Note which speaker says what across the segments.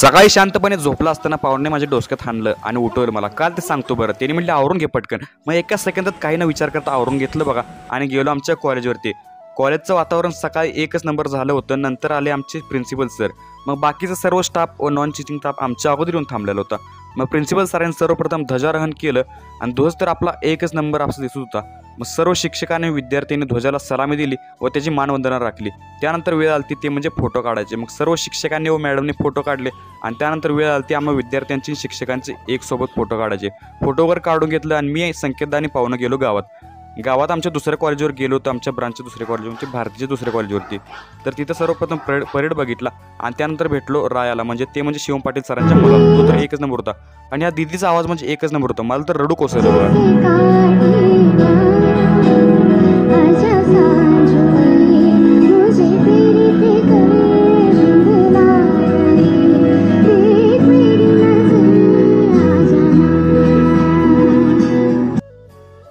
Speaker 1: सकाळी शांतपणे झोपला असताना पाहुणे माझ्या डोसक्यात हाणलं आणि उठवलं मला. काल ते सांगतो बरं. त्यांनी म्हटलं आवरून घे पटकन. मग एका सेकंदात काही न विचार करता आवरून घेतलं बघा आणि गेलो आमच्या कॉलेजवरती. कॉलेजचं वातावरण सकाळी एकच नंबर झालं होतं. नंतर आले आमचे प्रिन्सिपल सर. मग बाकीचा सर्व स्टाफ व नॉन टीचिंग स्टाफ आमच्या अगोदर येऊन थांबलेला होता. मग प्रिन्सिपल सरांनी सर्वप्रथम ध्वजारोहण केलं आणि ध्वज तर आपला एकच नंबर असं दिसत होता. मग सर्व शिक्षकांनी विद्यार्थ्यांनी ध्वजाला सलामी दिली व त्याची मानवंदना राखली. त्यानंतर वेळ आली ते म्हणजे फोटो काढायचे. मग सर्व शिक्षकांनी व मॅडमने फोटो काढले आणि त्यानंतर वेळ आली आम्हा विद्यार्थ्यांची शिक्षकांचे एक सोबत फोटो काढायचे. फोटोवर काढून घेतलं आणि मी संकेतदानी पाहुणं गेलो गावात आमच्या दुसऱ्या कॉलेजवर गेलो होतो. आमच्या ब्रांचच्या दुसऱ्या कॉलेजवर म्हणजे भारतीच्या दुसऱ्या कॉलेजवरती. तर तिथं सर्वप्रथम परेड बघितला आणि त्यानंतर भेटलो रायाला म्हणजे शिवम पाटील सरांच्या मुलाला. तो तर एकच नंबर होता आणि या दिदीचा आवाज म्हणजे एकच नंबर होता. मला तर रडू कोसळलं बघा.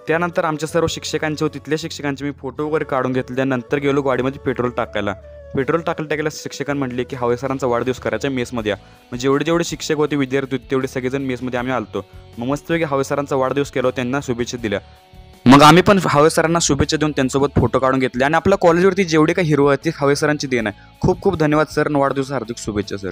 Speaker 1: त्यानंतर आमच्या सर्व शिक्षकांचे व तिथल्या शिक्षकांचे मी फोटो वगैरे काढून घेतले. त्यानंतर गेलो गाडीमध्ये पेट्रोल टाकायला शिक्षकांनी म्हटले की हावे सरांचा वाढदिवस करायचा मेसमध्ये या. मग जेवढे शिक्षक होते विद्यार्थी होते तेवढे सगळेजण मेसमध्ये आम्ही आलतो. मग मस्तपैकी हावे सरांचा वाढदिवस केला, त्यांना शुभेच्छा दिल्या. मग आम्ही पण हावे सरांना शुभेच्छा देऊन त्यांच्यासोबत फोटो काढून घेतले आणि आपल्या कॉलेजवरती जेवढे काही हिरो आहेत ते हावे सरांची देण आहे. खूप खूप धन्यवाद सर. वाढदिवस हार्दिक शुभेच्छा सर.